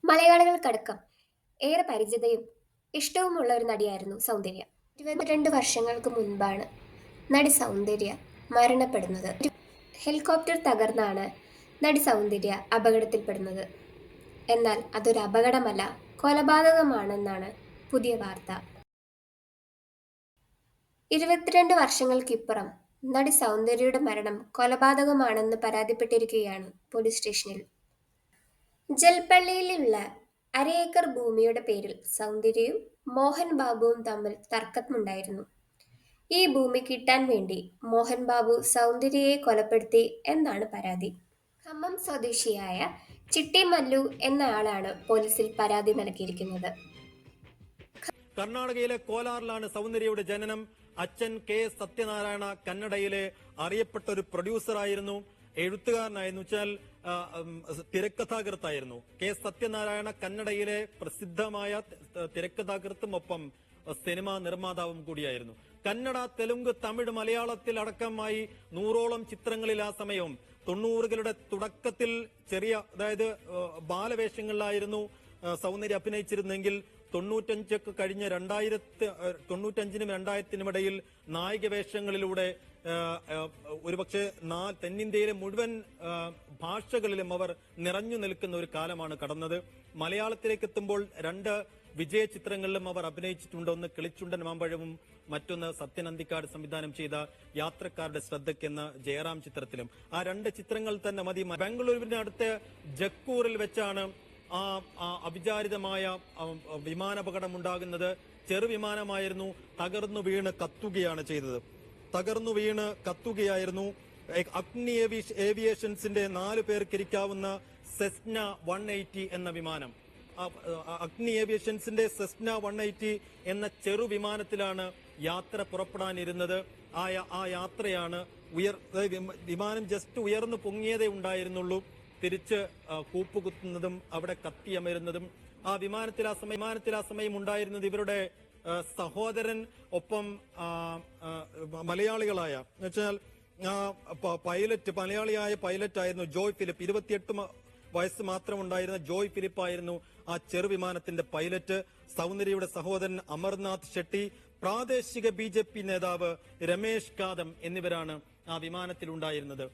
മലയാളികൾക്കടക്കം ഏറെ പരിചിതയും ഇഷ്ടവുമുള്ള ഒരു നടിയായിരുന്നു സൗന്ദര്യ. 22 വർഷങ്ങൾക്ക് മുൻപാണ് നടി സൗന്ദര്യ മരണപ്പെടുന്നത്. ഒരു ഹെലികോപ്റ്റർ തകർന്നാണ് നടി സൗന്ദര്യ അപകടത്തിൽപ്പെടുന്നത്. എന്നാൽ അതൊരു അപകടമല്ല, കൊലപാതകമാണെന്നാണ് പുതിയ വാർത്ത. 22 വർഷങ്ങൾക്കിപ്പുറം നടി സൗന്ദര്യയുടെ മരണം കൊലപാതകമാണെന്ന് പരാതിപ്പെട്ടിരിക്കുകയാണ് പോലീസ് സ്റ്റേഷനിൽ. ജൽപള്ളിയിലുള്ള അരയേക്കർ ഭൂമിയുടെ പേരിൽ സൗന്ദര്യയും മോഹൻ ബാബുവും തമ്മിൽ തർക്കമുണ്ടായിരുന്നു. ഈ ഭൂമി കിട്ടാൻ വേണ്ടി മോഹൻ ബാബു സൗന്ദര്യയെ കൊലപ്പെടുത്തി എന്നാണ് പരാതി. ഖമ്മം സ്വദേശിയായ ചിട്ടി മല്ലു എന്ന ആളാണ് പോലീസിൽ പരാതി നൽകിയിരിക്കുന്നത്. കർണാടകയിലെ കോലാറിലാണ് സൗന്ദര്യയുടെ ജനനം. അച്ഛൻ കെ സത്യനാരായണ കന്നഡയിലെ അറിയപ്പെട്ട ഒരു പ്രൊഡ്യൂസറായിരുന്നു, എഴുത്തുകാരനായിരുന്നു, വെച്ചാൽ തിരക്കഥാകൃത്തായിരുന്നു. കെ സത്യനാരായണ കന്നഡയിലെ പ്രസിദ്ധമായ തിരക്കഥാകൃത്തും ഒപ്പം സിനിമാ നിർമ്മാതാവും കൂടിയായിരുന്നു. കന്നഡ, തെലുങ്ക്, തമിഴ്, മലയാളത്തിൽ അടക്കമായി 100ഓളം ചിത്രങ്ങളിൽ ആ സമയവും 90കളുടെ തുടക്കത്തിൽ അതായത് ബാലവേഷങ്ങളിലായിരുന്നു സൗന്ദര്യ അഭിനയിച്ചിരുന്നെങ്കിൽ 95 കഴിഞ്ഞ 95നും 2000ത്തിനും ഇടയിൽ നായിക വേഷങ്ങളിലൂടെ ഒരുപക്ഷെ തെന്നിന്ത്യയിലെ മുഴുവൻ ഭാഷകളിലും അവർ നിറഞ്ഞു നിൽക്കുന്ന ഒരു കാലമാണ് കടന്നത്. മലയാളത്തിലേക്ക് എത്തുമ്പോൾ 2 വിജയ ചിത്രങ്ങളിലും അവർ അഭിനയിച്ചിട്ടുണ്ട്. ഒന്ന് കിളിച്ചുണ്ടൻ മാമ്പഴവും മറ്റൊന്ന് സത്യൻ അന്തിക്കാട് സംവിധാനം ചെയ്ത യാത്രക്കാരുടെ ശ്രദ്ധയ്ക്കെന്ന ജയറാം ചിത്രത്തിലും. ആ 2 ചിത്രങ്ങൾ തന്നെ മതി. ബാംഗ്ലൂരിന്റെ അടുത്ത ജക്കൂറിൽ വെച്ചാണ് അവിചാരിതമായ വിമാനാപകടം ഉണ്ടാകുന്നത്. ചെറുവിമാനമായിരുന്നു, തകർന്നു വീണ് കത്തുകയായിരുന്നു. അഗ്നി ഏവിയേഷൻസിന്റെ 4 പേർക്കിരിക്കാവുന്ന സെസ്ന 180 എന്ന വിമാനം, അഗ്നി ഏവിയേഷൻസിന്റെ സെസ്ന 180 എന്ന ചെറുവിമാനത്തിലാണ് യാത്ര പുറപ്പെടാനിരുന്നത്. ആ യാത്രയാണ് വിമാനം ജസ്റ്റ് ഉയർന്നു പൊങ്ങിയതേ ഉണ്ടായിരുന്നുള്ളൂ. തിരിച്ച് കൂപ്പുകുത്തുന്നതും അവിടെ കത്തിയമരുന്നതും. ആ വിമാനത്തിൽ ആ സമയം ഉണ്ടായിരുന്നത് ഇവരുടെ സഹോദരൻ, ഒപ്പം മലയാളികളായ എന്നുവെച്ചാൽ മലയാളിയായ പൈലറ്റായിരുന്നു ജോയ് ഫിലിപ്പ്. 28 വയസ്സ് മാത്രം ഉണ്ടായിരുന്ന ജോയ് ഫിലിപ്പായിരുന്നു ആ ചെറുവിമാനത്തിന്റെ പൈലറ്റ്. സൗന്ദര്യയുടെ സഹോദരൻ അമർനാഥ് ഷെട്ടി, പ്രാദേശിക BJP നേതാവ് രമേശ് കാദം എന്നിവരാണ് ആ വിമാനത്തിലുണ്ടായിരുന്നത്.